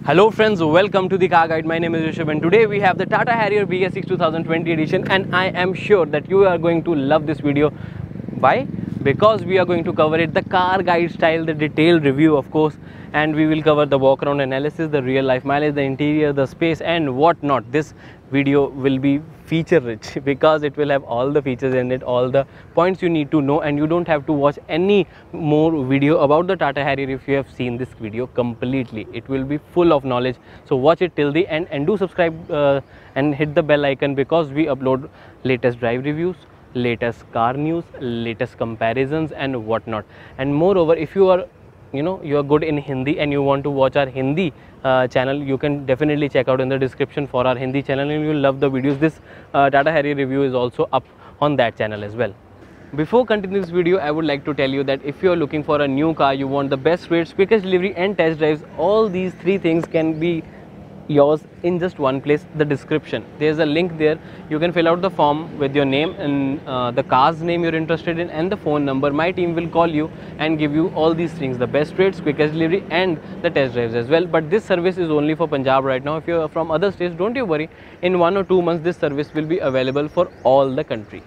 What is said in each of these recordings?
Hello friends, welcome to the Car Guide. My name is Rishabh and today we have the Tata Harrier BS6 2020 edition and I am sure that you are going to love this video. Why? Because we are going to cover it the car guide style, the detailed review of course, and we will cover the walk around analysis, the real life mileage, the interior, the space and what not. This video will be feature rich because it will have all the features in it, all the points you need to know, and you don't have to watch any more video about the Tata Harrier if you have seen this video completely. It will be full of knowledge, so watch it till the end and do subscribe and hit the bell icon because we upload latest drive reviews, latest car news, latest comparisons and whatnot. And moreover, if you are you are good in Hindi and you want to watch our Hindi channel, you can definitely check out in the description for our Hindi channel and you will love the videos. This Tata Harrier review is also up on that channel as well. Before continuing this video, I would like to tell you that if you are looking for a new car, you want the best rates, quickest delivery and test drives, all these three things can be yours in just one place, the description. There's a link there. You can fill out the form with your name and the car's name you're interested in and the phone number. My team will call you and give you all these things, the best rates, quickest delivery and the test drives as well. But this service is only for Punjab right now. If you're from other states, don't you worry, in 1 or 2 months this service will be available for all the country.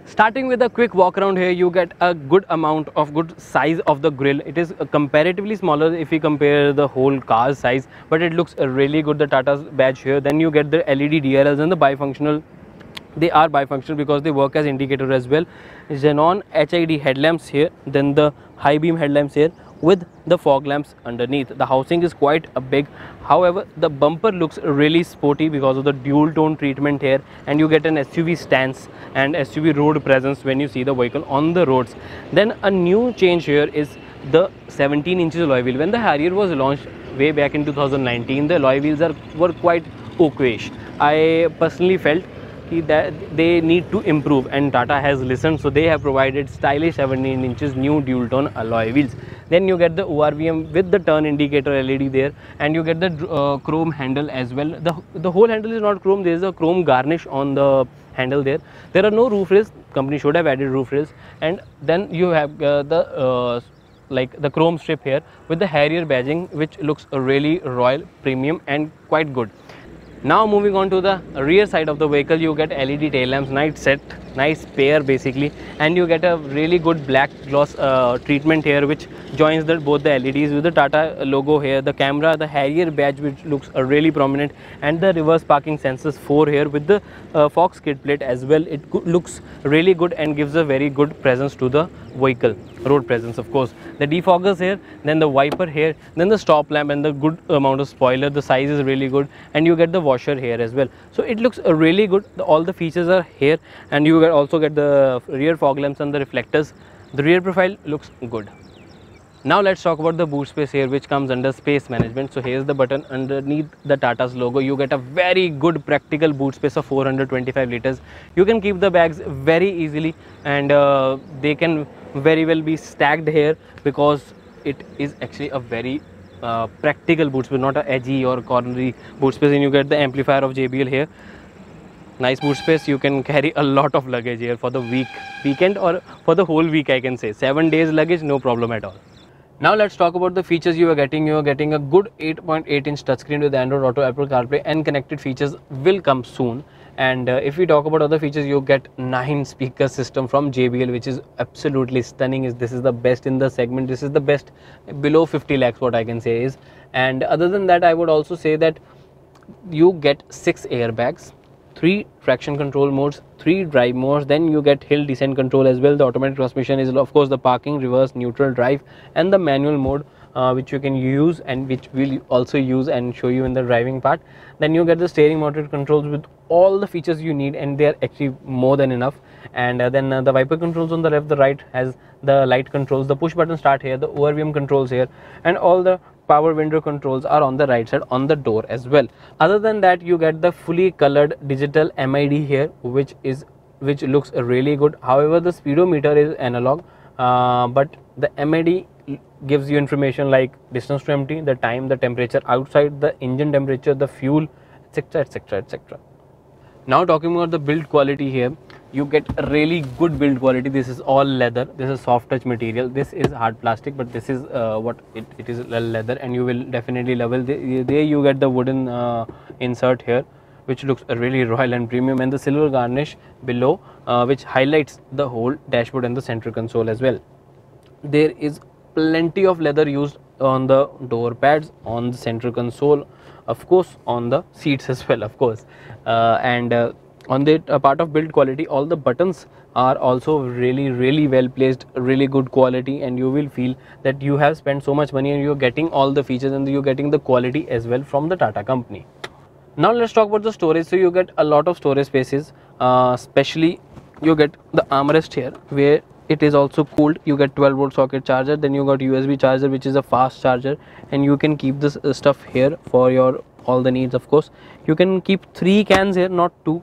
Starting with a quick walk around here, you get a good amount of good size of the grille. It is comparatively smaller if we compare the whole car's size, but it looks really good, the Tata's badge here. Then you get the LED DRLs and the bifunctional. They are bifunctional because they work as indicator as well. Xenon HID headlamps here, then the high beam headlamps here with the fog lamps underneath. The housing is quite big, however the bumper looks really sporty because of the dual tone treatment here, and you get an SUV stance and SUV road presence when you see the vehicle on the roads. Then a new change here is the 17 inches alloy wheel. When the Harrier was launched way back in 2019, the alloy wheels were quite okayish. I personally felt that they need to improve and Tata has listened, so they have provided stylish 17 inches new dual tone alloy wheels. Then you get the ORVM with the turn indicator LED there, and you get the chrome handle as well. The whole handle is not chrome, there is a chrome garnish on the handle there. There are no roof rails, company should have added roof rails. And then you have the chrome strip here with the Harrier badging, which looks really royal, premium and quite good. Now moving on to the rear side of the vehicle, you get LED tail lamps, nice pair basically, and you get a really good black gloss treatment here which joins both the LEDs with the Tata logo here, the camera, the Harrier badge which looks really prominent, and the reverse parking sensors 4 here with the Fox skid plate as well. It looks really good and gives a very good presence to the vehicle, road presence of course. The defoggers here, then the wiper here, then the stop lamp and the good amount of spoiler. The size is really good and you get the washer here as well, so it looks really good. All the features are here, and you also get the rear fog lamps and the reflectors. The rear profile looks good. Now let's talk about the boot space here, which comes under space management. So here's the button underneath the Tata's logo. You get a very good practical boot space of 425 liters. You can keep the bags very easily, and they can very well be stacked here because it is actually a very practical boot space, not a edgy or cornery boot space. And you get the amplifier of JBL here. Nice boot space. You can carry a lot of luggage here for the weekend or for the whole week, I can say. 7 days luggage, no problem at all. Now let's talk about the features you are getting. You are getting a good 8.8-inch touchscreen with Android Auto, Apple CarPlay and connected features will come soon. And if we talk about other features, you get 9 speaker system from JBL, which is absolutely stunning. This is the best in the segment. This is the best below 50 lakhs, what I can say is. And other than that, I would also say that you get 6 airbags, 3 traction control modes, 3 drive modes, then you get hill descent control as well. The automatic transmission is of course the parking, reverse, neutral, drive, and the manual mode which you can use and which we'll also use and show you in the driving part. Then you get the steering mounted controls with all the features you need, and they are actually more than enough. And then the wiper controls on the left, the right has the light controls, the push button start here, the ORVM controls here, and all the power window controls are on the right side on the door as well. Other than that, you get the fully colored digital MID here, which looks really good. However, the speedometer is analog, but the MID gives you information like distance to empty, the time, the temperature outside, the engine temperature, the fuel, etc, etc, etc. Now talking about the build quality here, you get a really good build quality. This is all leather, this is soft touch material, this is hard plastic, but this is what it is, leather, and you will definitely love it. There you get the wooden insert here, which looks really royal and premium, and the silver garnish below, which highlights the whole dashboard and the center console as well. There is plenty of leather used on the door pads, on the center console, of course on the seats as well, of course, and on the part of build quality, all the buttons are also really well placed, really good quality, and you will feel that you have spent so much money and you are getting all the features and you are getting the quality as well from the Tata company. Now let's talk about the storage. So you get a lot of storage spaces, especially you get the armrest here where it is also cooled. You get 12-volt socket charger, then you got USB charger, which is a fast charger, and you can keep this stuff here for your all the needs. Of course, you can keep 3 cans here, not 2,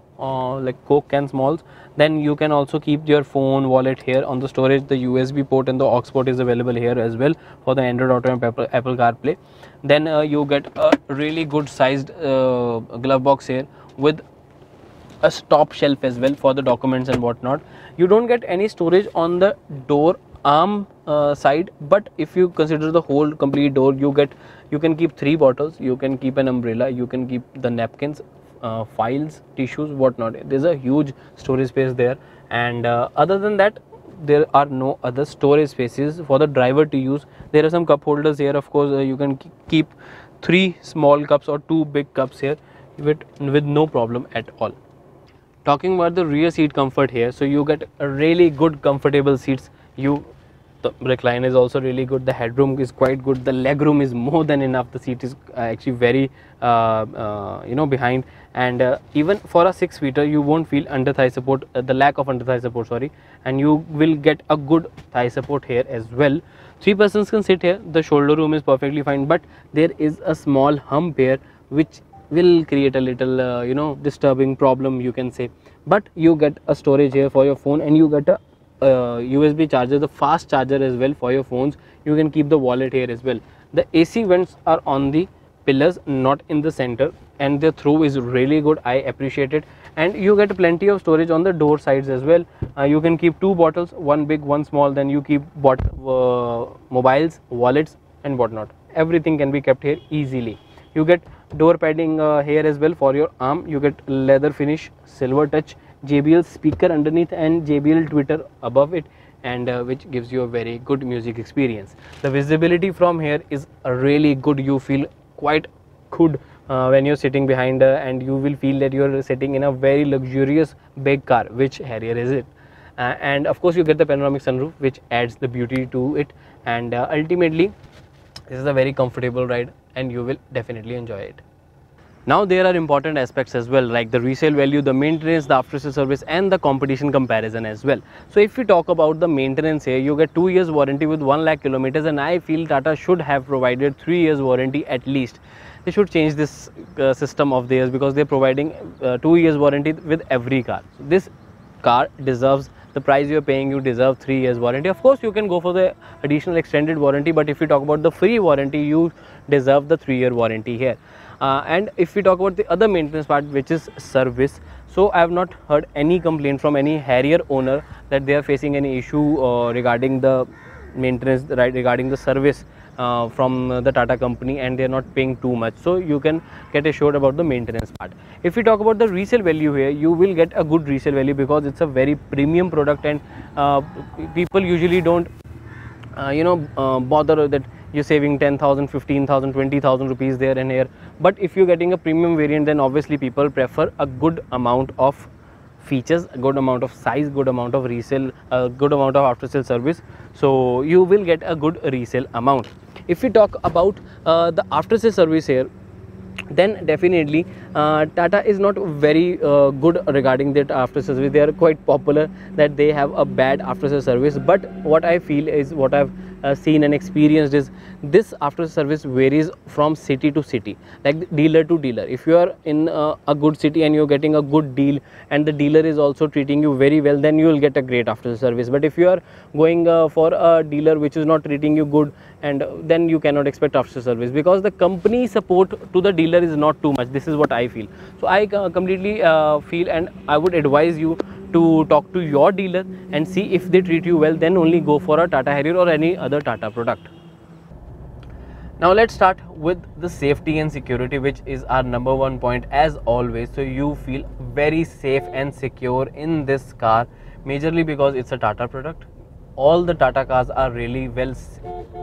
like Coke can smalls. Then you can also keep your phone, wallet here on the storage. The USB port and the aux port is available here as well for the Android Auto and Apple CarPlay. Then you get a really good sized glove box here with a top shelf as well for the documents and whatnot. You don't get any storage on the door arm side, but if you consider the whole complete door, you can keep 3 bottles, you can keep an umbrella, you can keep the napkins, files, tissues, whatnot. There's a huge storage space there, and other than that there are no other storage spaces for the driver to use. There are some cup holders here, of course. You can keep 3 small cups or 2 big cups here with no problem at all. Talking about the rear seat comfort here, so you get a really good comfortable seats. The recline is also really good, the headroom is quite good, the leg room is more than enough, the seat is actually very behind, and even for a 6-seater you won't feel under thigh support, the lack of under thigh support, sorry, and you will get a good thigh support here as well. 3 persons can sit here, the shoulder room is perfectly fine, but there is a small hump here which will create a little disturbing problem, you can say. But you get a storage here for your phone, and you get a USB charger, the fast charger as well for your phones. You can keep the wallet here as well. The AC vents are on the pillars, not in the center, and the throw is really good, I appreciate it. And you get plenty of storage on the door sides as well. You can keep 2 bottles, 1 big, 1 small, then you keep mobiles, wallets and whatnot. Everything can be kept here easily. You get door padding here as well for your arm. You get leather finish, silver touch, JBL speaker underneath and JBL tweeter above it, and which gives you a very good music experience. The visibility from here is really good. You feel quite good when you're sitting behind, and you will feel that you're sitting in a very luxurious big car. Which Harrier is it? And of course you get the panoramic sunroof, which adds the beauty to it, and ultimately this is a very comfortable ride and you will definitely enjoy it. Now there are important aspects as well, like the resale value, the maintenance, the after sales service and the competition comparison as well. So if we talk about the maintenance here, you get 2 years warranty with 1 lakh kilometers, and I feel Tata should have provided 3 years warranty at least. They should change this system of theirs, because they're providing 2 years warranty with every car. So this car deserves the price you're paying. You deserve 3 years warranty. Of course you can go for the additional extended warranty, but if you talk about the free warranty, you deserve the 3-year warranty here. And if we talk about the other maintenance part, which is service, so I have not heard any complaint from any Harrier owner that they are facing any issue regarding the maintenance, right, regarding the service from the Tata company, and they are not paying too much, so you can get assured about the maintenance part. If we talk about the resale value here, you will get a good resale value because it's a very premium product, and people usually don't bother that you're saving 10,000, 15,000, 20,000 rupees there and here. But if you're getting a premium variant, then obviously people prefer a good amount of features, a good amount of size, good amount of resale, a good amount of after sale service, so you will get a good resale amount. If we talk about the after sale service here, then definitely Tata is not very good regarding that after sales service. They are quite popular that they have a bad after sales service, but what I feel is, what I've seen and experienced is, this after service varies from city to city, like dealer to dealer. If you are in a good city and you're getting a good deal and the dealer is also treating you very well, then you will get a great after service. But if you are going for a dealer which is not treating you good, and then you cannot expect after service, because the company support to the dealer is not too much. This is what I feel. So I completely feel, and I would advise you to talk to your dealer and see if they treat you well, then only go for a Tata Harrier or any other Tata product. Now let's start with the safety and security, which is our number one point as always. So you feel very safe and secure in this car, majorly because it's a Tata product. All the Tata cars are really well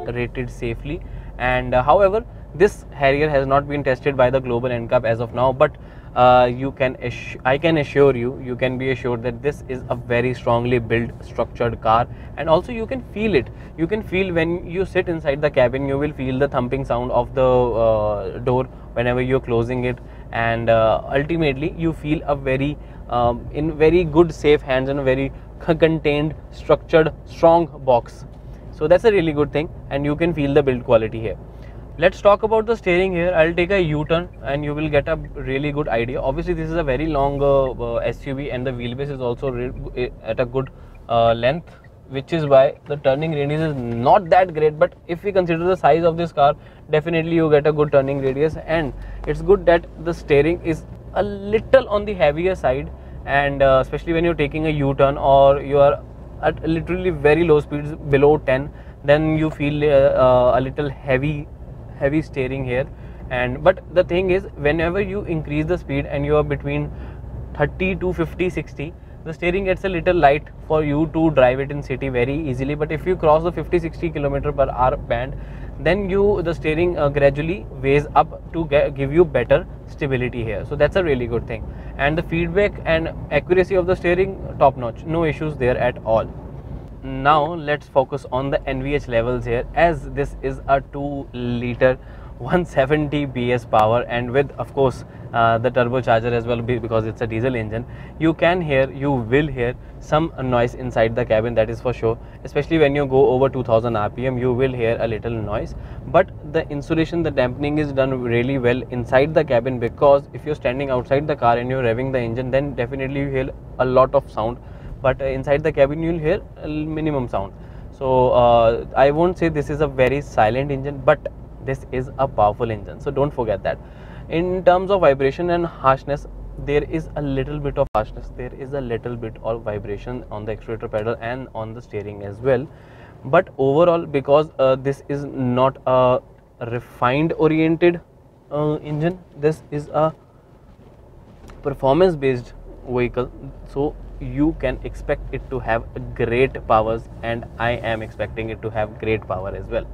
rated safely, and however this Harrier has not been tested by the Global NCAP as of now, but I can assure you, you can be assured that this is a very strongly built, structured car. And also you can feel it. You can feel when you sit inside the cabin, you will feel the thumping sound of the door whenever you're closing it, and ultimately you feel a very in very good safe hands and a very contained, structured, strong box. So that's a really good thing, and you can feel the build quality here. Let's talk about the steering here. I'll take a U-turn and you will get a really good idea. Obviously this is a very long SUV, and the wheelbase is also at a good length, which is why the turning radius is not that great. But if we consider the size of this car, definitely you get a good turning radius, and it's good that the steering is a little on the heavier side, and especially when you're taking a U-turn or you are at literally very low speeds below 10, then you feel a little heavy steering here. And but the thing is, whenever you increase the speed and you are between 30 to 50, 60, the steering gets a little light for you to drive it in city very easily. But if you cross the 50-60 km/h band, then the steering gradually weighs up to give you better stability here. So that's a really good thing, and the feedback and accuracy of the steering top notch, no issues there at all. Now let's focus on the NVH levels here, as this is a 2-liter 170 PS power, and with of course the turbocharger as well, because it's a diesel engine. You will hear some noise inside the cabin, that is for sure. Especially when you go over 2000 RPM, you will hear a little noise. But the insulation, the dampening is done really well inside the cabin, because if you're standing outside the car and you're revving the engine, then definitely you hear a lot of sound. But inside the cabin you will hear a minimum sound. So I won't say this is a very silent engine, but this is a powerful engine, so don't forget that. In terms of vibration and harshness, there is a little bit of harshness, there is a little bit of vibration on the accelerator pedal and on the steering as well. But overall, because this is not a refined oriented engine, this is a performance based vehicle, so you can expect it to have great powers, and I am expecting it to have great power as well.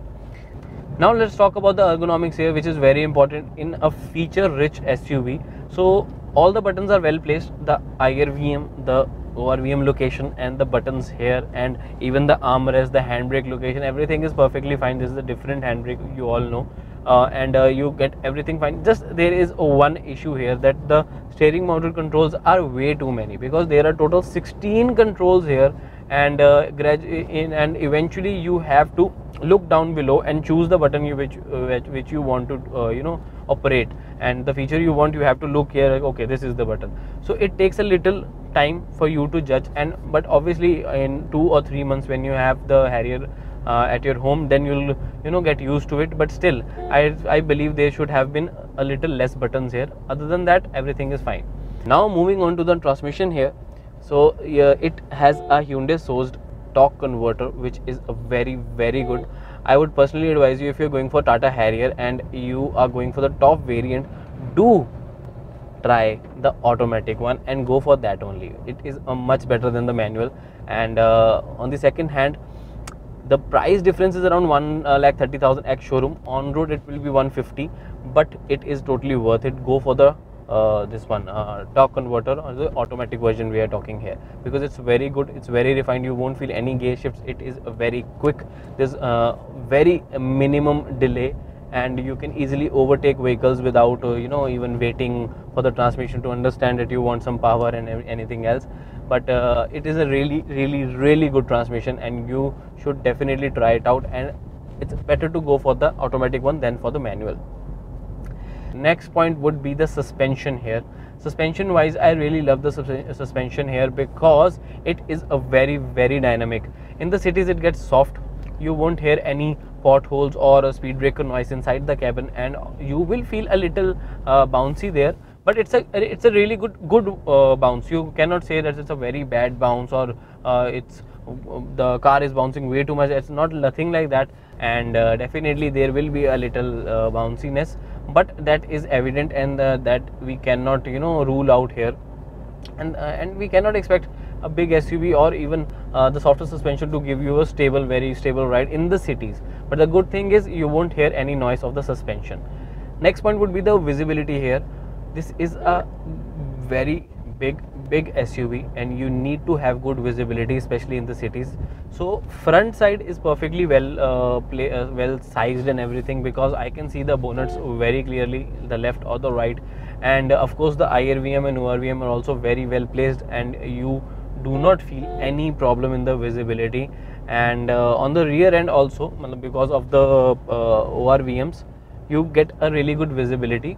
Now let's talk about the ergonomics here, which is very important in a feature rich SUV. So all the buttons are well placed, the IRVM, the ORVM location, and the buttons here, and even the armrest, the handbrake location, everything is perfectly fine. This is a different handbrake, you all know. And you get everything fine. Just there is one issue here, that the steering motor controls are way too many, because there are total 16 controls here, and eventually you have to look down below and choose the button which you want to operate, and the feature you want, you have to look here, okay, this is the button. So it takes a little time for you to judge, but obviously in 2 or 3 months when you have the Harrier at your home, then you'll get used to it. But still, I believe there should have been a little less buttons here. Other than that, everything is fine. Now moving on to the transmission here. So it has a Hyundai sourced torque converter, which is a very good. I would personally advise you, if you're going for Tata Harrier and you are going for the top variant, do try the automatic one and go for that only. It is much better than the manual. And on the second hand, the price difference is around 1,30,000 at showroom. On road it will be 150, but it is totally worth it. Go for the this one torque converter, or the automatic version we are talking here, because it's very good, it's very refined. You won't feel any gear shifts. It is very quick. There's very minimum delay, and you can easily overtake vehicles without even waiting for the transmission to understand that you want some power and anything else. But it is a really good transmission, and you should definitely try it out, and it's better to go for the automatic one than for the manual. Next point would be the suspension here. Suspension wise, I really love the suspension here, because it is a very dynamic. In the cities it gets soft, you won't hear any potholes or a speed breaker noise inside the cabin, and you will feel a little bouncy there. but it's a really good bounce. You cannot say that it's a very bad bounce, or it's the car is bouncing way too much. It's not nothing like that, and definitely there will be a little bounciness, but that is evident, and that we cannot rule out here, and we cannot expect a big SUV or even the softer suspension to give you a very stable ride in the cities. But the good thing is you won't hear any noise of the suspension. Next point would be the visibility here. This is a very big SUV, and you need to have good visibility, especially in the cities. So front side is perfectly well sized and everything, because I can see the bonnets very clearly, the left or the right, and of course the IRVM and ORVM are also very well placed, and you do not feel any problem in the visibility. And on the rear end also, because of the ORVMs, you get a really good visibility.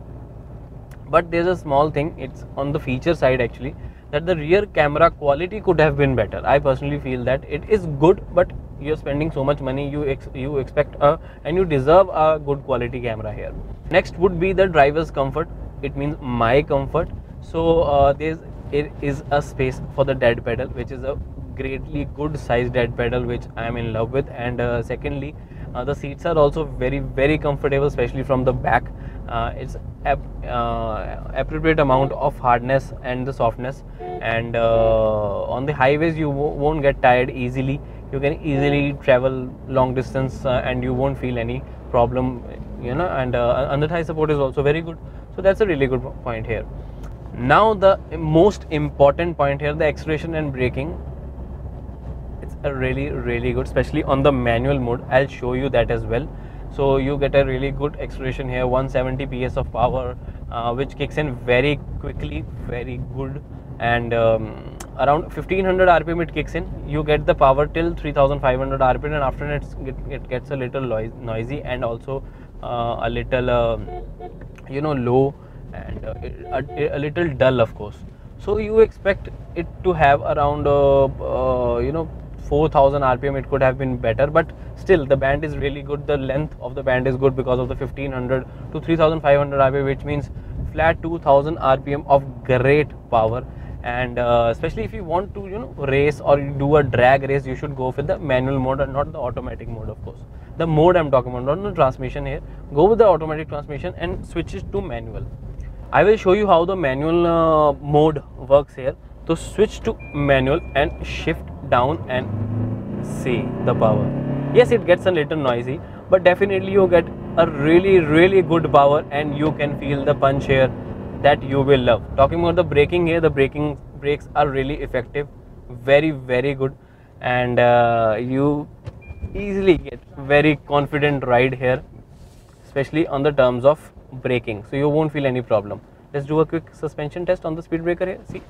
But there's a small thing, it's on the feature side actually, that the rear camera quality could have been better. I personally feel that it is good, but you're spending so much money, you expect and you deserve a good quality camera here. Next would be the driver's comfort. It means my comfort. So it is a space for the dead pedal, which is a greatly good sized dead pedal, which I am in love with. And secondly, the seats are also very comfortable, especially from the back. It's appropriate amount of hardness and the softness, and on the highways you won't get tired easily. You can easily travel long distance and you won't feel any problem, and under thigh support is also very good. So that's a really good point here. Now the most important point here, the acceleration and braking. It's a really good, especially on the manual mode. I'll show you that as well. So you get a really good acceleration here, 170 PS of power, which kicks in very quickly, very good, and around 1500 RPM it kicks in. You get the power till 3500 RPM, and after that it gets a little noisy, and also a little low, and a little dull, of course. So you expect it to have around 4000 RPM. It could have been better, but still the band is really good. The length of the band is good because of the 1500 to 3500 RPM, which means flat 2000 RPM of great power. And especially if you want to race or do a drag race, you should go with the manual mode and not the automatic mode, of course. The mode I'm talking about, not the transmission here. Go with the automatic transmission and switch it to manual. I will show you how the manual mode works here. So switch to manual and shift down and see the power. Yes, it gets a little noisy, but definitely you get a really good power, and you can feel the punch here that you will love. Talking about the braking here, the brakes are really effective, very good, and you easily get very confident ride here, especially on the terms of braking. So you won't feel any problem. Let's do a quick suspension test on the speed breaker here. See,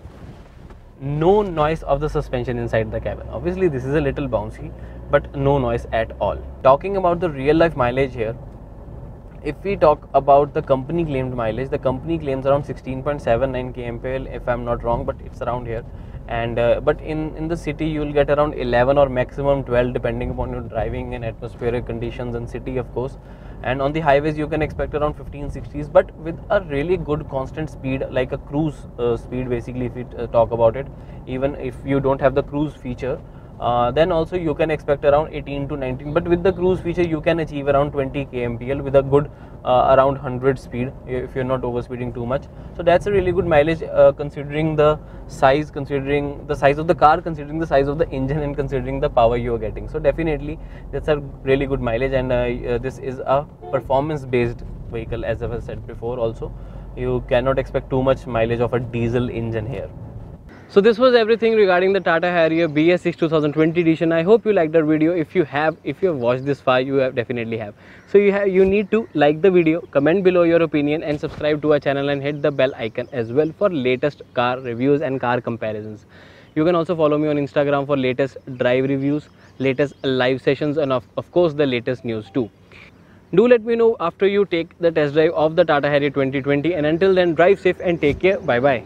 no noise of the suspension inside the cabin. Obviously this is a little bouncy, but no noise at all. Talking about the real life mileage here, if we talk about the company claimed mileage, the company claims around 16.79 kmpl if I'm not wrong, but it's around here. And but in the city you will get around 11 or maximum 12 depending upon your driving and atmospheric conditions and city, of course. And on the highways you can expect around 15-16s, but with a really good constant speed, like a cruise speed basically, if we talk about it. Even if you don't have the cruise feature, then also you can expect around 18 to 19, but with the cruise feature you can achieve around 20 kmpl with a good around 100 speed if you're not overspeeding too much. So that's a really good mileage, considering the size of the car, considering the size of the engine, and considering the power you are getting. So definitely that's a really good mileage, and this is a performance based vehicle, as I said before. Also, you cannot expect too much mileage of a diesel engine here. So this was everything regarding the Tata Harrier BS6 2020 edition. I hope you liked the video. If you have watched this far, you definitely have. So you need to like the video, comment below your opinion, and subscribe to our channel and hit the bell icon as well for latest car reviews and car comparisons. You can also follow me on Instagram for latest drive reviews, latest live sessions, and of course the latest news too. Do let me know after you take the test drive of the Tata Harrier 2020, and until then, drive safe and take care. Bye bye.